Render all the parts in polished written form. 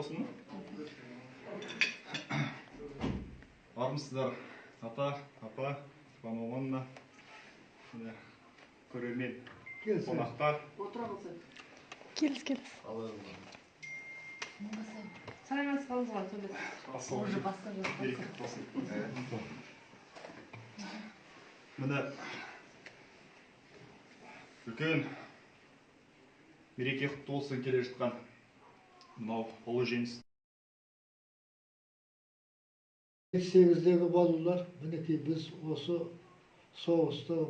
болсын ба? Армысыздар ата, апа, мамаманна, көрермен, қонақтар. Отыра қалсай. Келіс. Сәлеметсіз қалыңызға сөйлесіз. Уже бастап міне үлкен мереке құтты болсын келе жатқан мынау ұлы жеңіс. 8-дегі балалар, мінекей біз осы соғысты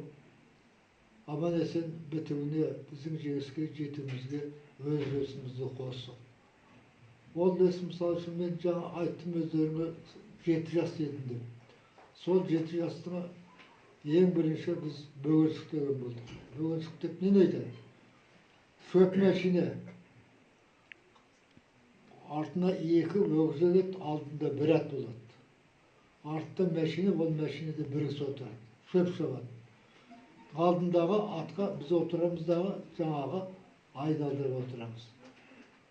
аман есен бітуіне, біздің жеңіске жетуімізге өз үлесімізді қостық. Ол үлес мысалы үшін мен жаңа айттым өздеріңе 7 жас едім деп. Сол 7 жастың ең бірінші біз бөгеншік деген болдық. Бөгеншік деп не дейді? Шөп мәшине. Артына 2 өгіз ет, алдында 1 ат болады. Артта мәшине, ол мәшинеде бірігіс отырады. Шөп шабады. Алдындағы атқа біз отырамыздағы жаңағы айналдырып отырамыз.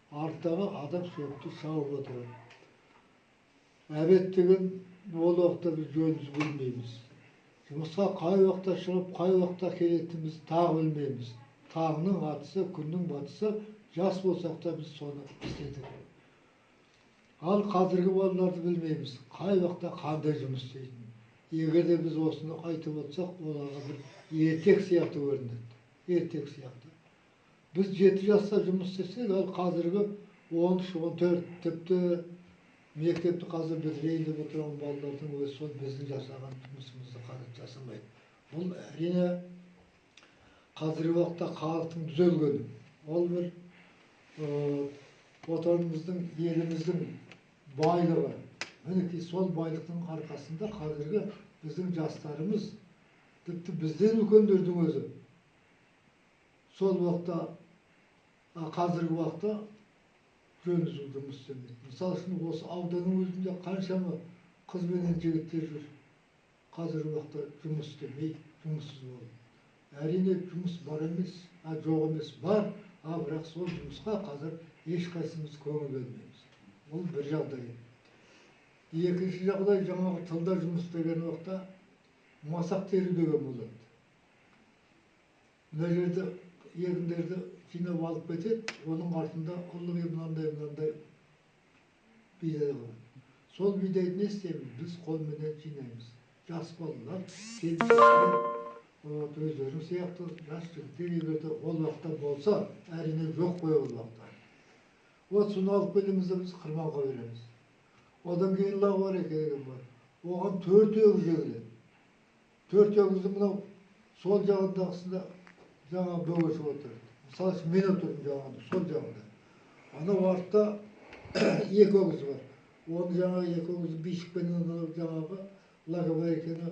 Арттағы адам шөпті шауып отырады. Әбет деген ол уақытта біз жөнімізді білмейміз. Жұмысқа қай уақытта шығып, қай уақытта келетінімізді тағы білмейміз. Тағының атысы, күннің батысы, жас болсақ та біз соны істедік. Ал қазіргі балаларды білмейміз. Қай уақытта қандай жұмыс істейтін. Егер де біз осыны айтып отырсақ, оларға бір ертек сияқты көрінеді. Ертек сияқты. Біз 7 жаста жұмыс істесек, ал қазіргі 13-14 тіпті мектепті қазір бітірейін деп отырған балалардың өзі сол біздің жасаған жұмысымызды қазір жасамайды. Бұл әрине қазіргі уақытта халықтың түзелгені. Ол бір отанымыздың, еліміздің байлығы. Мінекей сол байлықтың арқасында қазіргі біздің жастарымыз, тіпті бізден үлкендердің өзі сол уақытта, қазіргі уақытта жөнсіз жұмыс істемейді. Мысалы үшін осы ауданның өзінде қаншама қыз бен жігіттер жүр. Қазіргі уақытта жұмыс істемейді, жұмыссыз болып. Әрине жұмыс бар емес, жоқ емес бар, бірақ сол жұмысқа қазір ешқайсымыз көңіл бөлмейміз. Ол бір жағдай. Екінші жағдай, жаңағы тылда жұмыс істеген уақытта масақ теру деген болады. Мына жерде егіндерді жинап алып кетеді, оның артында ұлығы мынандай бидай болады. Сол бидайды не істейміз? Біз қолменен жинаймыз. Жас балалар, келіншектер, өздерің сияқты жас жігіттер егерде ол уақытта болса, әрине жоқ қой ол уақытта. Соны алып келеміз де біз қырманға береміз. Одан кейін лауар екені бар. Оған 4 өгіз егіледі. 4 өгізді мынау сол жағындағысында жаңа бөгешіп отырады. Мысалы үшін мен отырдым жаңағында, сол жағында. Анау артта 2 өгіз бар. Оны жаңағы 2 өгізді бишікпен жаңағы лагабай екені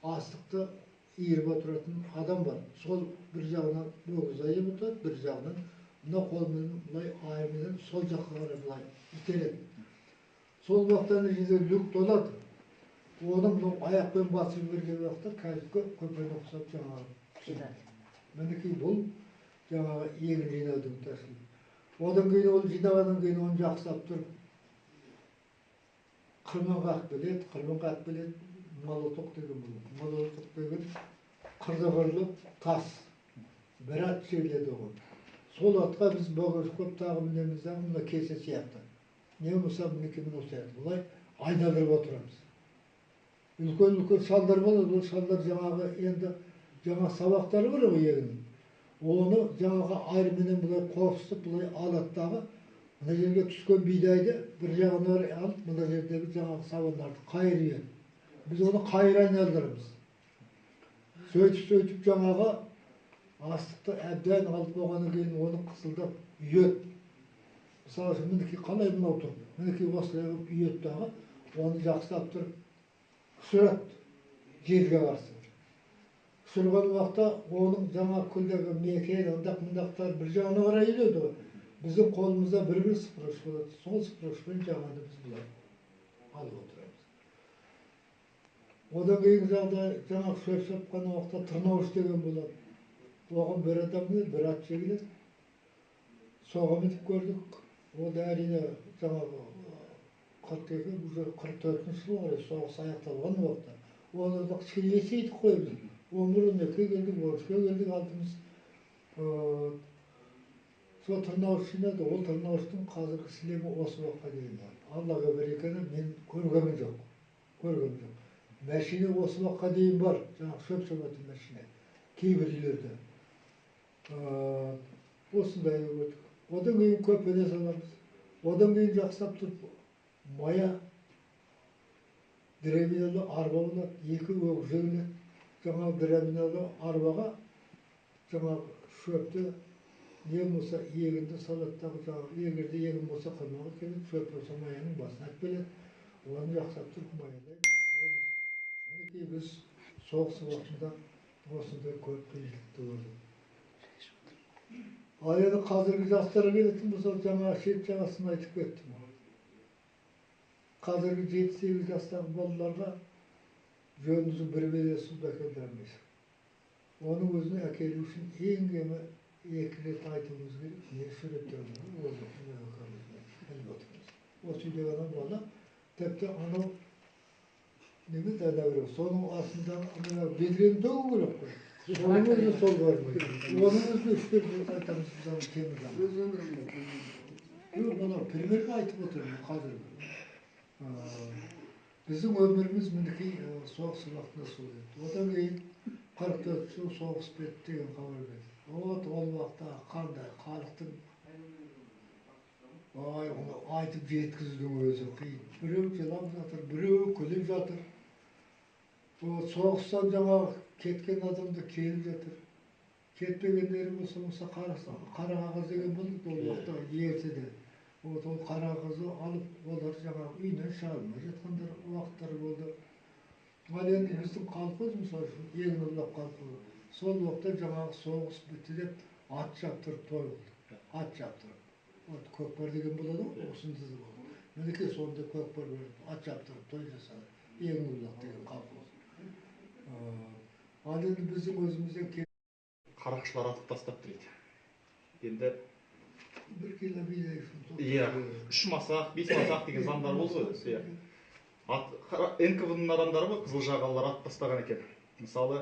астықты иіріп отыратын адам бар. Сол бір жағынан өгіз айып отырады, бір жағынан мына қолмен былай айырменен сол жаққа қарай былай итереді. Сол уақытта жерде люк толады. Оны аяқпен басып жіберген уақытта кәдімгі көпені ұқсап жаңағы түседі. Мінекей бұл жаңағы егін жинаудың тәсілі. Одан кейін ол жинағаннан кейін оны жақсылап тұрып қырманға алып келеді, молоток деген болады. Молоток деген қырды тас. Бір ат жегіледі оған. Сол атқа біз бөгешіп көп тағы мінеміз дағы мына кесе сияқты. Не болса мінекей осы сияқты. Бұлай айналдырып отырамыз. Үлкен шалдар болады, ол шалдар жаңағы енді жаңа сабақтары бар ғой егіннің. Оны жаңағы айырменен бұлай қосып, бұлай алады дағы, мына жерге түскен бидайды бір жағына алып, мына жердегі жаңағы сабандарды қайырып. Біз оны қайыр айналдырамыз. Сөйтіп жаңағы астықты әбден алып болғаннан кейін оны қысылдап үйет. Мысалы үшін мінекей қалай мынау тұр? Мінекей осылай үйет дағы, оны жақсылап тұрып түсіреді жерге қарсы. Түсірген уақытта оның жаңа күлдегі мекен, ындақ-мындақтар бір жағына қарай үйледі ғой. Біздің қолымызда бір сыпырғыш болады. Сол сыпырғышпен жаңағы біз бұлай алып отырамыз. Одан кейін жаңағы шөп шапқан уақытта тырнауыш деген болады. Оған бір адам келеді, бір ат жегіледі. Соға мініп көрдік. O da әрине жаңағы 42 уже 44 жыл ғой соғыс аяқталған уақытта. Оны да кішкене есейтіп қойдық. 11-12 келдік, 13-ке келдік алдымыз. Сол тырнауыш жинады, ол тырнауыштың қазіргі сілемі осы уақытқа дейін бар. Аллаға берекені мен көргенім жоқ. Көргенім жоқ. Мәшине осы уақытқа дейін бар. Жаңағы шөп шабатын мәшине. Кейбір үйлерде. Осындай өтік. Одан кейін көпене саламыз. Одан кейін жақсап тұрып мая древиналы арба болады. Екі өгіз өледі. Жаңағы древиналы арбаға жаңағы шөпті не болса егінді салаттағы жаңағы егерде егін болса қырмаға келеді, шөп болса маяның басына алып келеді. Оны жақсап тұрып маялаймыз. Мінекей біз соғыс уақытында осындай көп қиындықты көрдік. Ал енді қазіргі жастарға келетін болса жаңа шет жағасын айтып кеттім. Қазіргі 7-8 жастағы балаларға жөніңізді бір беле суды әкелдірмейсіз. Оның өзіне әкелу үшін ең кемі 2 рет айтуымыз керек. Не суреттерді осы үйде ғана бала тіпті анау неге дәдәуірек. Соның астында бедрені төгу керек қой. Оның өзі сол көрмейді. Оның өзі 3-4 рет айтамыз біз аны темір жағын. Өз өмірімде. Yok, bana primerge айтып отырмын қазір. Біздің өміріміз мінекей соғыс уақытында сол еді. Одан кейін 44 жыл соғыс бітті деген хабар берді. Вот ол уақытта қандай халықтың оны айтып жеткізудің өзі қиын. Біреу жылап жатыр, біреу күліп жатыр. Соғыстан жаңағы кеткен адамды келіп жатыр. Кетпегендері болса қара қағаз деген болды ол уақытта ертеде. Ол қара қағазды алып, олар жаңағы үйінен шығармай жатқандар уақыттар болды. Ал енді біздің қалпымыз мысалы үшін егін ұрлап қалпы. Сол уақытта жаңағы соғыс бітті деп ат жаптырып той болды. Ат жаптырып. Көкпар деген болады ғой, осындызы болды. Мінекей сонда көкпар беріп, ат жаптырып той жасады. Егін ұрлап деген қалпымыз. Ал енді біздің өзімізден Қарақшылар атып тастап дейді. Енді бір кило бидай үшін. Иә, 3 масақ, 5 масақ деген заңдар болды ғой. НКВД-ның адамдары ғой, қызыл жағалылар атып тастаған екен. Мысалы,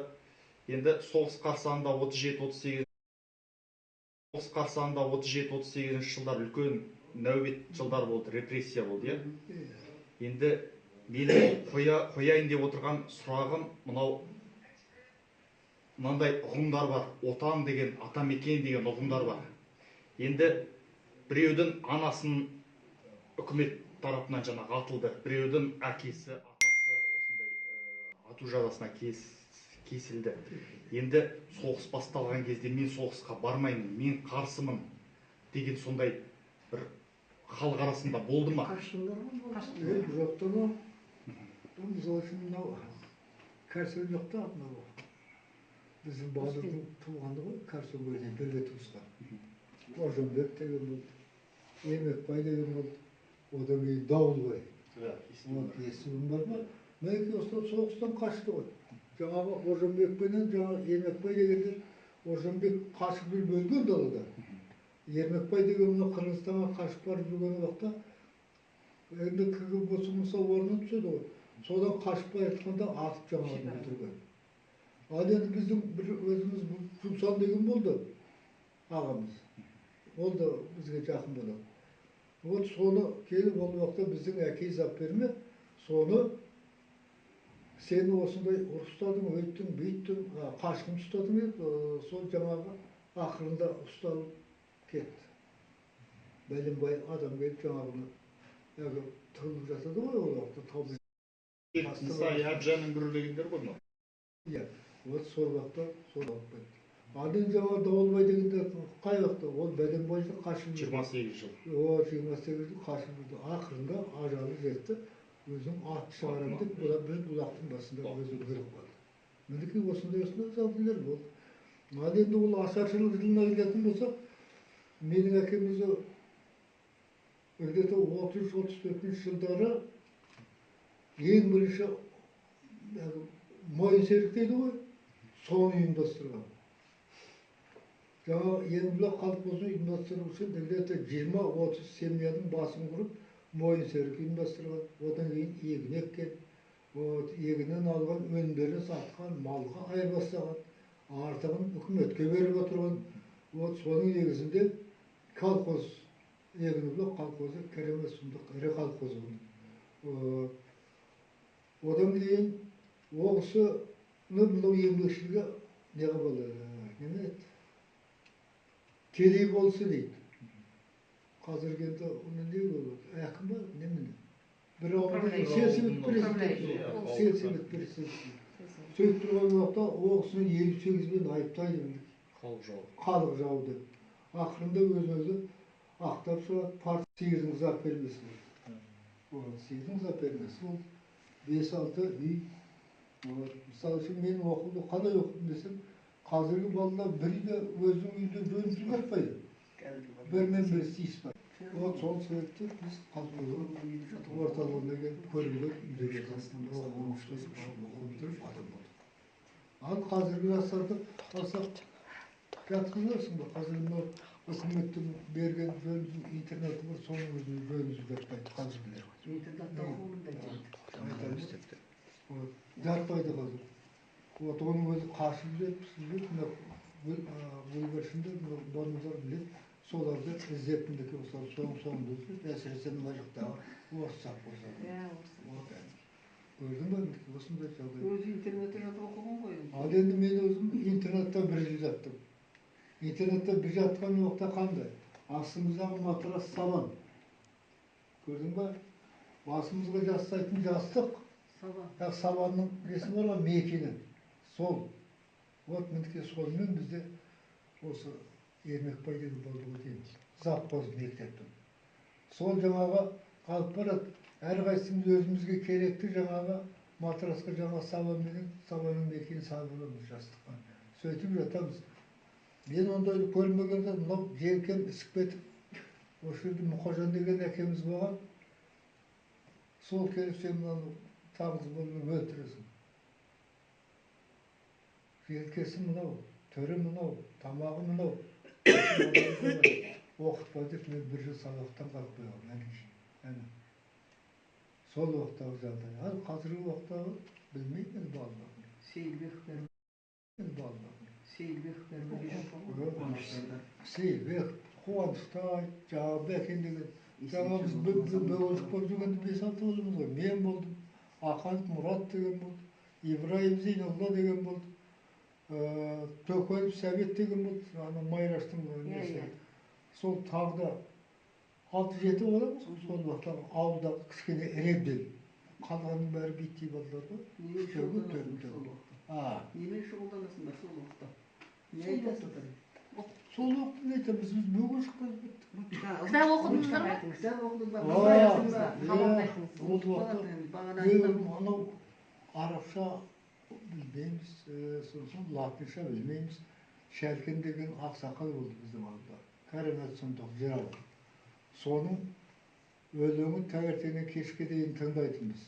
енді соғыс қарсаңында 37-38 жылдар үлкен нәубет жылдар болды, репрессия болды, иә. Енді менің қояйын деп отырған сұрағым мынандай ұғымдар бар. Отан деген, атамекен деген ұғымдар бар. Енді біреудің анасын үкімет тарапынан жаңағы атылды. Біреудің әкесі, атасы осындай ату жазасына кесілді. Енді соғыс басталған кезде мен соғысқа бармаймын, мен қарсымын деген сондай бір халық арасында болды ма? Жоқты ма? Мысалы үшін мынау кәрсен жоқта мынау. Bizim bağlılığın tuğanı var, Karsun'da birlikte tuğuşlar. Orjambek деген болды, Ермекбай деген болды, одан кейін Дауылбай. Естуім бар ма? Мінекей осылар соғыстан қашты ғой. Жаңағы Оржамбекпенен жаңағы Ермекбай дегендер, Оржамбек қашып жүріп өлген далада. Ермекбай деген мына Қырғызстанға қашып барып жүрген уақытта, енді кімге болса орнын түседі ғой. Содан қашып бара жатқанда атып жаңағыны өлтірген. Ал енді біздің өзіміз Жұмсан деген болды, ағамыз. Ол да бізге жақын болады. Вот соны келіп ол уақытта біздің әкей зап берме, соны сені осындай ұрыстадың, өйттің, бүйттің, қашқын ұстадың еді, сол жаңағы ақырында ұсталып кетті. Бәленбай адам келіп жаңағыны тығылып жатады ғой ол уақытта. Мұса Әбжанның бүрлегендер ғой ма? Иә. Вот сол уақытта сол алып кетті. Ал енді жаңағы Дауылбай дегендер қай уақытта? Ол Бәленбайды қашып жүрді. 28 жыл. 28 жыл қашып жүрді. Ақырында ажалы жетті. Өзің атты шығарам деп, бір бұлақтың басында өзі өліп қалды. Мінекей осындай жағдайлар болды. Ал енді ол ашаршылық жылына келетін болса, менің әкемізді где-то 33-34 жылдары ең бірінші мойын серік дейді ғой, соны ұйымдастырған. Жаңа Ембұла колхозы ұйымдастыру үшін где-то 20-30 семьяның басын құрып, мойын серік ұйымдастырған, одан кейін егін еккен, егіннен алған өнімдерін сатқан, малға айырбастаған, артығын үкіметке беріп отырған. Соның негізінде колхоз, Ембұла колхозы керемет сұмдық ірі колхоз болды. Одан кейін осы мынау еңбекшілігі неге болады? Неме еді? Кедей болсы дейді. Қазіргі енді оны не болады? Әкім ба? Немене? Bir ağabey siyaset birisi. Söyleyip durgan uақта oğusunu 58 bin ayıptaydı. Халық жауды. Ақырында өзі ақтап шығады, парти сиырдың зап бермесі болды. Сиырдың зап бермесі болды. 5-6 үй. Мысалы үшін мен оқуды қалай оқыдым десем, қазіргі балалар бір үйде өзінің үйде жөнсіз жатпайды. Бірмен бірі тиіспайды. Сол себепті біз қалпымызға орталығына келіп көргілер үйде ал қазіргі жастарды алсақ жатқызасың ба? Қазір мынау үкіметтің берген жөнсіз интернеті бар, соның өзінің жөнсіз жатпайды қазіргілер. Жатпайды қазір. Оның өзі қашып жүреді, бөлбіршінде доныздар біледі. Соларды іздетіндікі соңында жүреді, әсіресе мына жақтағы орыс сап болса. Көрдің ба, осындай жағдай. Өзі интернетте жатып оқыған ғой. Ал енді мен өзім интернетте бір жыл жаттым. Интернетте бір жатқан уақытта қандай? Астымыздағы матрас сабан. Көрдің ба? Басымызға жастайтын жастық. Сабанның несі бар ма? Мекені. Сол. Вот мінекей солмен бізде осы Ермекбай деген болды ғой дейміз. Завхоз мектептің. Сол жаңағы алып барады. Әрқайсымыз өзімізге керекті жаңағы матрасқа жаңа сабанменен сабанның мекенін салып аламыз жастыққа. Сөйтіп жатамыз. Мен ондайды көрмегенде мынау желкем ісіп кетіп, осы жерде Мұқажан деген әкеміз болған. Сол келіп сен мынаны тамыз болмай өлтіресің. Желкесі мынау, түрі мынау, тамағы мынау. Оқытпа деп мен бір жыл сабақтан қалып қойғанмын. Сол уақыттағы жағдай. Ал қазіргі уақыттағы білмеймін балалар. Сейілбек, Қуаныштай, жаңағы Бәкен деген. Жаңа біз бөлік болып жүргенде 5-6 болдымыз ғой. Мен болдым, Ақанов Мұрат деген болды, Ибраим Зейнолла деген болды. Төкенов Сәбет деген болды, Майраштың несі. Сол тағы да 6-7 боламыз, сол уақытта ауылдағы кішкене іребден. Қалғанның бәрі биттей балалар ғой. Немен шұғылданасыңдар сол уақытта? Не айтасыңдар? Сол уақытта не айтамыз, біз бөгін шыққан беттік. Кітап оқыдыңыздар ма? Кітап оқыдыңыздар ма? Анау арабша білмейміз, сосын латынша білмейміз. Шәлкен деген ақсақал болды біздің ауылда. Кәрімет сұмдық жырау. Соның өлеңін таңертеңнен кешке дейін тыңдайтынбыз.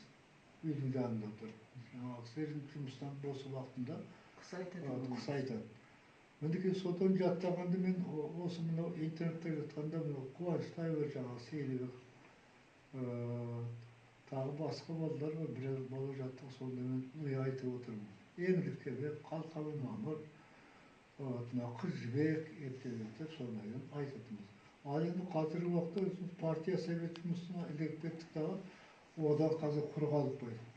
Үйдің жанында тұрып. Жаңағы жұмыстан бос уақытында қыс айтады. Мінекей содан жаттағанды мен осы мынау интернетте жатқанда мынау Қуаныштай бар жаңағы Сейілбек. Тағы басқа балалар бар, біраз бала жаттық, сонда мен айтып отырмын. Еңліккебек, Қалқабай Мамыр, Қыз жібек, ептеп сондай айтатынбыз. Ал енді қазіргі уақытта партия совет жұмысына ілігіп кеттік дағы, одан қазір құр қалып қойдық.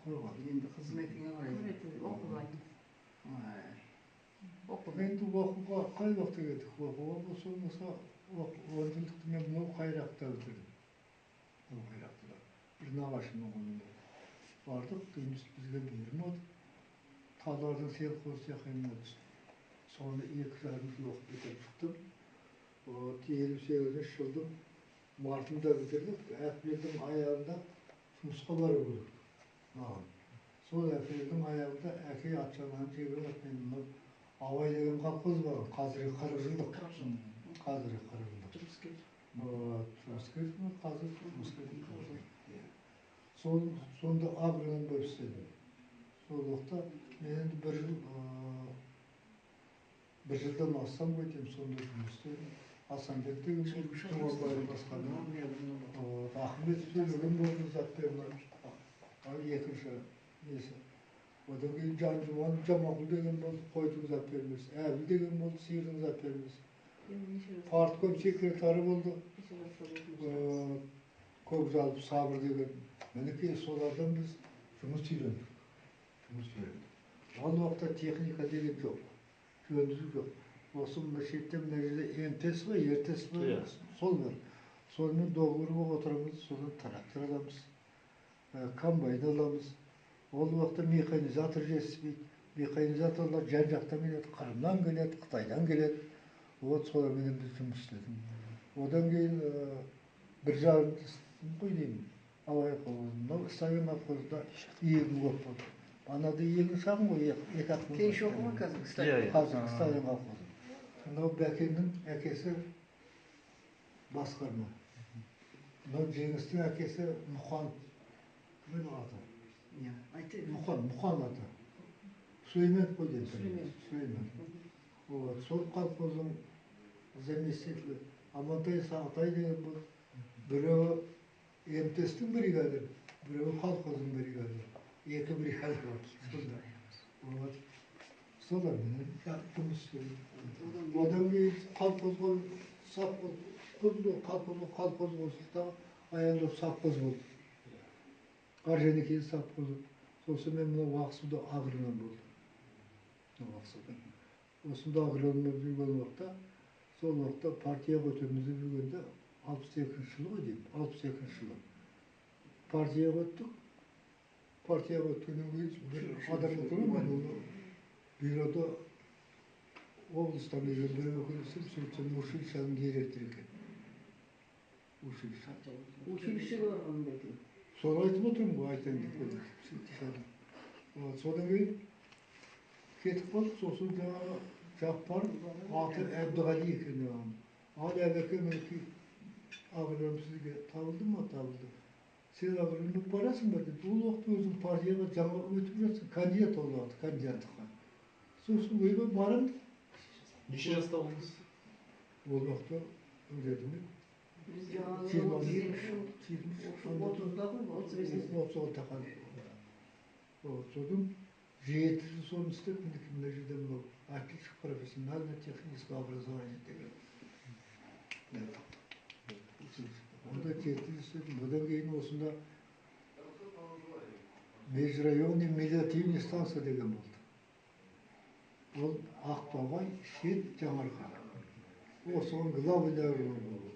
Енді қызметіңе қарай. Енді оқуға қай уақытта кеттік? Оқуға болса болмаса 10 жылдықты мен мынау Қайрақта бітірдім. Мынау Қайрақтыда. Bir нағашымның қолында. Бардық, жұмыс бізге бұйырмады. Талардың селқоз жақайына түсті. Соны 2,5 жыл оқып бітіріп шықтым. 58 жылдың мартында бітірдік. Апрельдің аяғында жұмысқа бару керек. Сол апрельдің аяғында әке атшалаған жегі бар. Мен Абай деген колхоз бар. Қазіргі 40 жылдық. Қазіргі 40 жылдық. Жұмыскер ме? Қазір жұмыскер. Сонда агроном болып істедім. Сол уақытта мен енді бір жыл bir жылдан астам өтем сонда жұмыс істедім. Асанбек деген Жұмабайдың басқарма. Ахмет сөйлеген болды затперлар. Екінші несі. Одан кейін Жанжұман Жамағұл деген болды, қойдың затперлесі. Әбіл деген болды, сиырдың затперлесі. Партком секретары болды. Көкжалып Сабыр деген. Мінекей солардан біз жұмыс үйрендік. Ол уақытта техника деген жоқ. Жөндізу жоқ. Осы мына шетте мына жерде МТС ба, ертес ба, сол бар. Сонымен доғыр болып отырамыз, содан трактор аламыз, комбайн аламыз. Ол уақытта механизатор жетіспейді. Механизаторлар жан-жақтан келеді, Қырымнан келеді, Қытайдан келеді. Вот солармен біз жұмыс істедік. Одан кейін бір жарым қой деймін. Абай қолымыз. Мынау Сталин колхозда егін көп болды. Анада егін шағын ғой, екі-ақ болды. Кейін шоқы ма қазір? Қазір Сталин колхозы. Мынау Бәкеннің әкесі басқарма. Мынау Жеңістің әкесі Мұқан. Кімнің аты? Мұқан аты. Сүлеймен қой дейді. Сүлеймен. Сол колхоздың заместителі Амантай Сағатай деген бұл. Біреуі МТС-тің бригадир, біреуі колхоздың бригадир. Екі бригада бар. Солармен жұмыс істедім. Одан кейін колхозға совхоз болды, колхоз болсақ та аяқтап совхоз болды. Аржаны кейін совхоз. Сосын мен мына Ақсуда агроном болдым. Осында агроном жүрген уақытта, сол уақытта партияға өтеміз деп жүргенде 62-ші жылы ғой деймін, 62-ші жылы. Партияға өттік. Партияға өткеннен кейін бір адам отырмын, оны бюрода облыстан келген бір өкілісім, сөйтсем училищенің директоры екен. Училищеге барған бәлкім. Соны айтып отырмын ғой, айтайын деп қойдым. Содан кейін кетіп қалдық, сосын жаңағы Жаппар аты Әбдіғали екен жаңағы. Ал әбеке мінекей агроном сізге табылды ма? Табылды. Сен агроном болып барасың ба деп. Ол уақытта өзің партияға жаңа өтіп жатсың, кандидат ол уақытта, кандидаттыққа. Сосын ойбай барамын. Неше жаста болдыңыз? Ол уақытта өзім Біз жаңағы 30'da ғой, 35'de. Содан 7 жыл соны істеп, мінекей мына жерде мынау отличник профессионально-техническое образование деген. Онда 7 жыл істедім. Одан кейін осында межрайонный медиативный станция деген болды. Ол Ақтоғай, Шет, Жаңарқа. Осыған главный болды.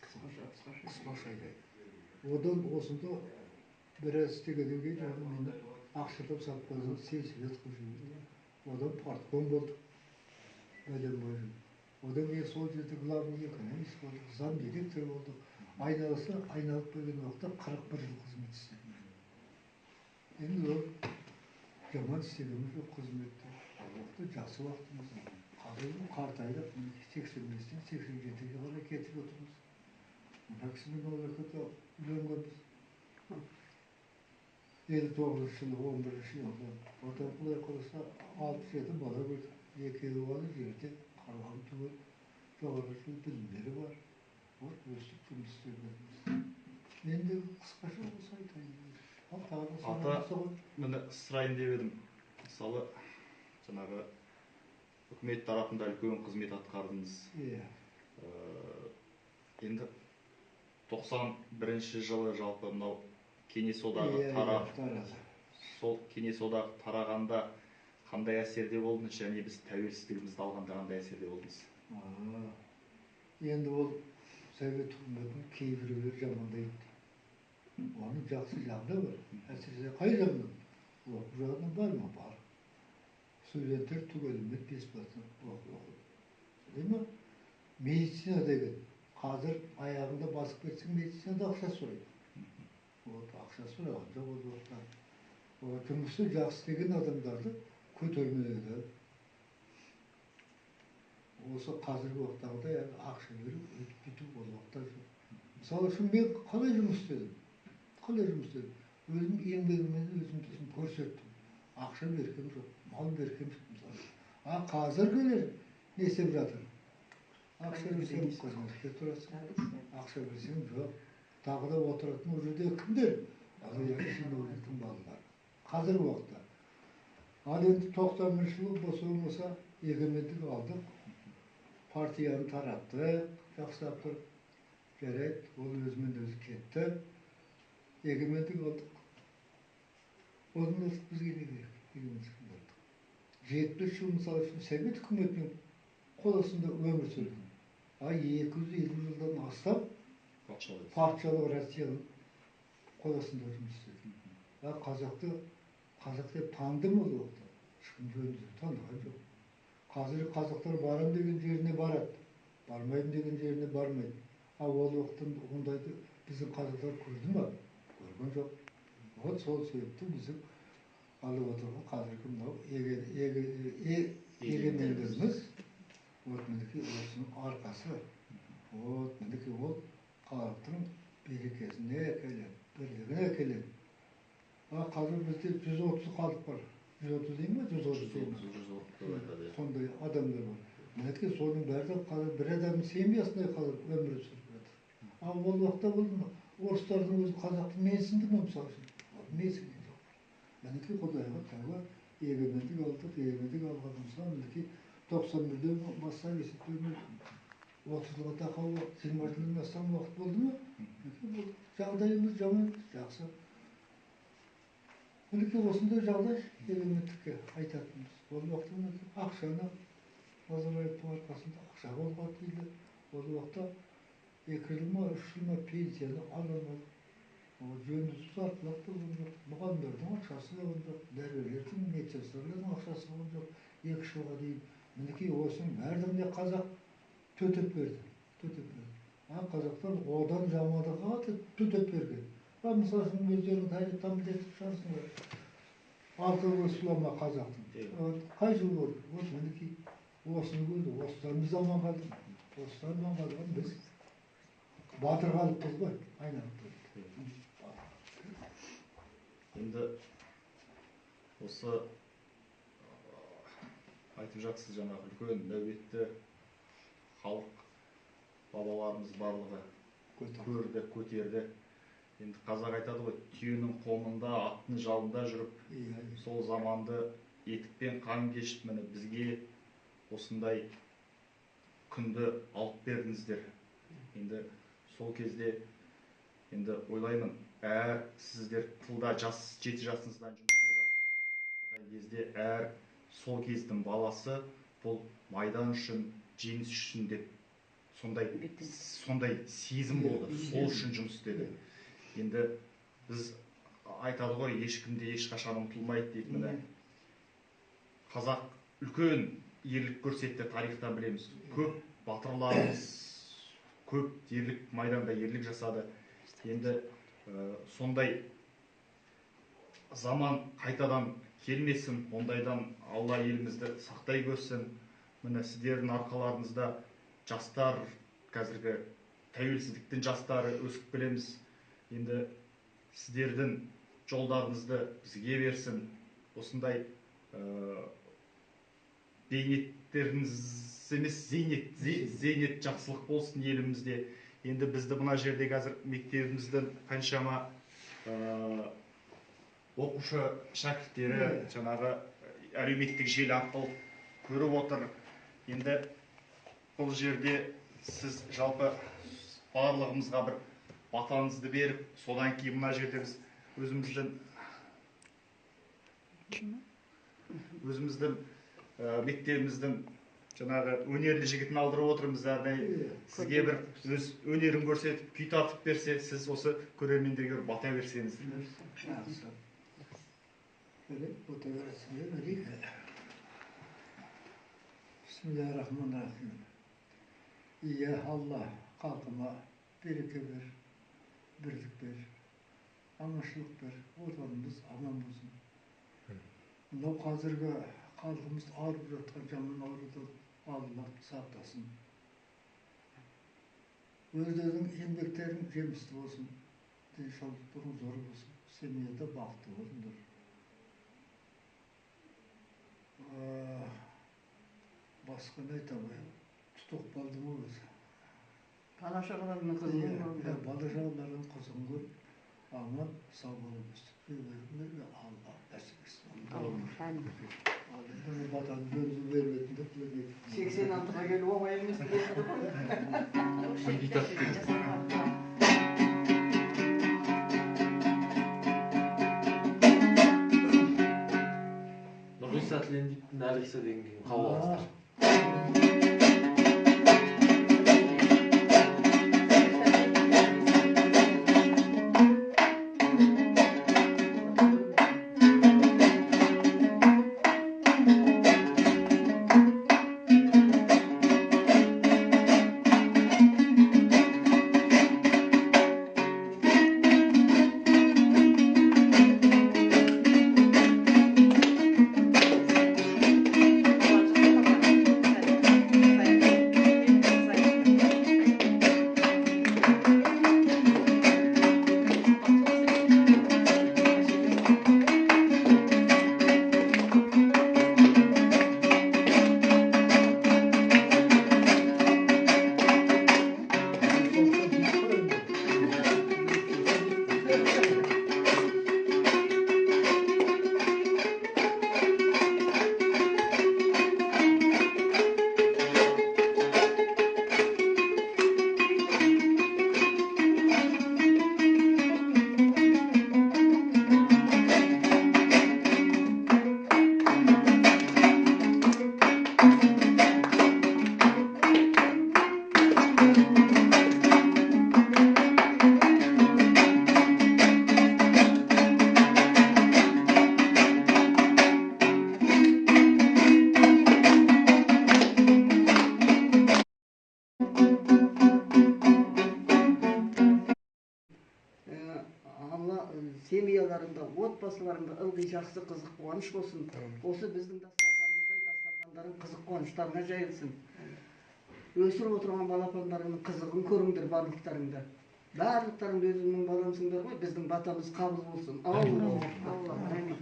Қысқаша айтайын. Одан осында біраз істегеннен кейін мені Ақшатау совхозының сельсовет қылып жіберді. Одан партком болдық. Бәлем бойы. Одан кейін сол жерде главный экономист болдық, зам директор болдық. Айналып келген уақытта 41 жыл қызмет істедім. Енді ол жаман істегеніміз жоқ қызметте. Ол уақытта жақсы уақытымыз. Қазір қартайдық, 85-тен 87-ге қарай кетіп отырмыз. Мына кісімен ол уақытта үйленгенбіз. 59 жылы, 11 жылы. Одан құлай қаласа 6-7 бала көрдік. Екеуі бала жерде қарғам түгел. Жоғары білімдері бар. Вот өстіп жұмыс істегенбіз. Енді қысқаша болса айтайын. Ата, мені сұрайын деп едім. Мысалы, жаңағы үкімет тарапында үлкен қызмет атқардыңыз. Енді 91 жылы жалпы мынау Кеңес одағы сол Кеңес одағы тарағанда қандай әсерде болдыңыз, және біз тәуелсіздігімізді алғанда қандай әсерде болдыңыз? Енді ол Совет үкіметінің кейбіреулер жамандайды. Оның жақсы жағы да бар. Әсіресе қай жағынан? Бұл жағынан бар ма? Бар. Студенттер түгелімен бесплатно оқиды. Değil mi? Медицина деген. Қазір аяғында басып кетсең, медицинада ақша сұрайды. Ақша сұраған жоқ ол уақытта. Жұмысты жақсы істеген адамдарды көтермеледі. Осы қазіргі уақыттағыдай ақша беріп, өтіп кету ол уақытта жоқ. Мысалы үшін мен қалай жұмыс істедім? Өзім еңбегіммен өзім көрсеттім. Ақша бергем жоқ, мал бергем жоқ. Hazır gelir. Ne istep жатыр? Akşa bilsem kızmazda turasın. Akşa bilsem yok. Dağda oturатын o жерде kimdir? Şimdi oynatın ballar. Hazır vaxtda. Al endi 91 yılı bolsa olmasa egemenlik aldık. Partiyani tarattık. Жақсылап тұрып жарайды, ол өзімен өзі кетті. Egemenlik aldık. Onun da bізге не керек? Egemenlik aldık. 70 yıl misal үшін Совет үкіметінің қол астында өмір сүрдім. 250 жылдан астам патшалық Россияның қол астында жұмыс істедім. Қазақ деп таныды ма ол уақытта? Ешкім жөнді таныған жоқ. Қазір қазақтар барам деген жеріне барады, бармайым деген жеріне бармайды. Ол уақыттан ондайды біздің қазақтар көрді ма? Көрген жоқ. Вот сол себепті біздің алып отырған қазіргі мынау егемендігіміз вот мінекей осының арқасы. Вот мінекей ол халықтың берекесіне әкеледі, бірлігіне әкеледі. Қазір бізде 130 халық бар. 130 дейм ба? 130 дейм ба? Сондай адамдар бар. Мінекей соның бәрі қазір бір адамның семьясындай қазір өмір сүріп жатыр. Ал ол уақытта болды ма? Орыстардың өзі қазақты менсінді ме мысалы үшін? Менсінген жоқ. Мінекей Құдайға тәуба егемендік алдық, егемендік алғанымызға мінекей 91-ден бастап есептеуіміз 30 жылға тақау 20 жылдан астам уақыт болды ма? Жағдайымыз жаман, жақсы. Мінекей осындай жағдай егемендікке айтатынымыз. Ол уақытта ақшаны Назарбаевтың арқасында ақша болған дейді. Ол уақытта 2 жыл ма, 3 жыл ма пенсияны алынады. Жөндізіп сатылады болған жоқ. Мұғалімдердің ақшасы болған жоқ. Дәрігерлердің, медсестрлердің ақшасы болған жоқ. 2 жылға дейін. Мінекей осының бәріне қазақ төтеп берді. Қазақтар одан жамандығы төтеп берген. Мысалы үшін өздерінің тарихтан білетін шығарсыңдар. Алқығы сұлама қазақтың. Қай жыл болды? Вот мінекей осыны көрді. Осыдан біз аман қалдық. Осыдан аман қалған біз батыр қалыппыз ғой. Айналып тұрды. Енді осы айтып жатсыз жаңағы үлкен нәубетті халық бабаларымыз барлығы көрді, көтерді. Енді қазақ айтады ғой, түйенің қомында, аттың жалында жүріп, сол заманды етікпен қан кешіп, міне бізге осындай күнді алып бердіңіздер. Енді сол кезде енді ойлаймын, сіздер тылда 7 жасыңыздан жұмыс істеп жатқан кезде сол кездің баласы бұл майдан үшін, жеңіс үшін деп сондай сезім болды, сол үшін жұмыс істеді. Енді біз айтады ғой, ешкімде ешқашан ұмытылмайды дейді. Міне қазақ үлкен ерлік көрсетті, тарихтан білеміз. Көп батырларымыз көп ерлік майданда ерлік жасады. Енді сондай заман қайтадан келмесін, ондайдан Алла елімізді сақтай көрсін. Міне сіздердің арқаларыңызда жастар, қазіргі тәуелсіздіктің жастары өсіп келеміз. Енді сіздердің жолдарыңызды бізге берсін. Осындай бейнеттеріңіз емес, зейнет жақсылық болсын елімізде. Енді бізді мына жерде қазір мектебіміздің қаншама оқушы шәкірттері жаңағы әлеуметтік желі арқылы көріп отыр. Енді бұл жерде сіз жалпы барлығымызға бір батаңызды беріп, содан кейін мына жерде біз өзіміздің мектебіміздің жаңағы өнерлі жігітін алдырып отырмыз. Сізге бір өз өнерін көрсетіп, күй тартып берсе, сіз осы көрермендерге бір бата берсеңіз. Bismillahirrahmanirrahim. İyi Allah halkıma bereke ver, birlik ver, anlaşılık ver, vatanımız aman olsun. Mынау қазіргі халқымыз ауырып жатқан жаман аурудан Allah сақтасын. Өздерінің еңбектерің жемісті болсын, денсаулықтарың зор болсын, семьяда бақытты болыңдар. Başka ne tamam? Tutuk kaldı mı biz? Bana şakalarını kızım. Bana şakaların kızımı aman sağ olunuz. Güvenme ve Allah nasip etsin. Allah'ın vatan gözü vermedi de böyle. 86'a gelip ama elimiz Nurgül Atlantik neredeyse dediğim gibi hava. Allah semiyalarında, otbasılarında ılgı жақсы қызық қуаныш болсын. Осы біздің дастарханымыздай дастархандардың қызық қуаныштарына жайылсын. Өсіріп отырған балапандарының қызығын көріңдер барлықтарыңда. Барлықтарың өзіңнің баламсыңдар ғой, біздің батамыз қабыл болсын. Алла, әмин.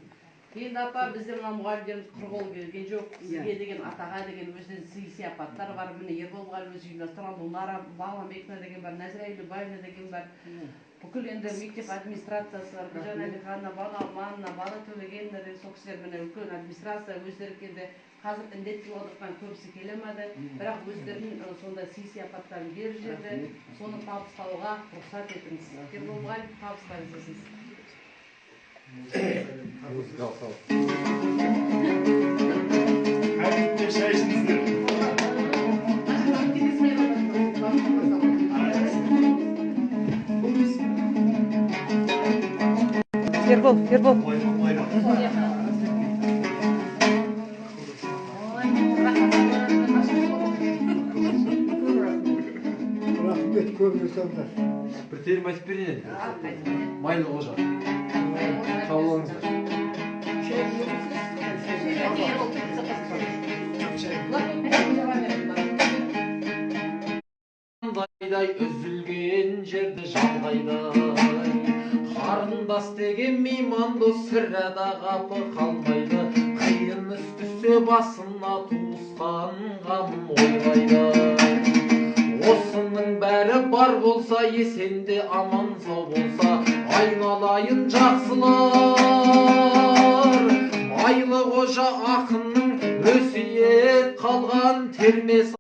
Енді апа бізде мына мұғалімдеріміз құр қол келген жоқ. Сізге деген атаға деген өзінен сый сияпаттар бар. Міне Ербол мұғалім өзі ұйымдастырған, Гүлнара Бағланбековна деген бар, Нәзира Елубаевна деген бар. Бүкіл енді мектеп администрациясы бар. Гүлжан Әлиханова, Бала Манна, Бала Төлегенова деген сол кісілер міне үлкен администрация өздері келді. Қазір індет болып отырған көбісі келемеді, бірақ өздерінің сондай сый сияпаттарын беріп жүрді. Соны табыстауға рұқсат етіңіз. Ербол мұғалім табыстарыңыз есіңіз. Әдетте шай ішіңіздер. Ербол. Rahmet көп жасаңдар. Bir terim айтып берейін. Майлы қожа. Қабыл алыңыздар. Жандайдай үзілген жерді жандайдай, қарындас деген мейман дос сірәда қапы қалмайды, қиын іс түссе басына туысқан қамын ойлайды. Осының бәрі бар болса, есенде аман сау болса, айналайын жақсылар. Майлы қожа ақынның өсиет қалған термесі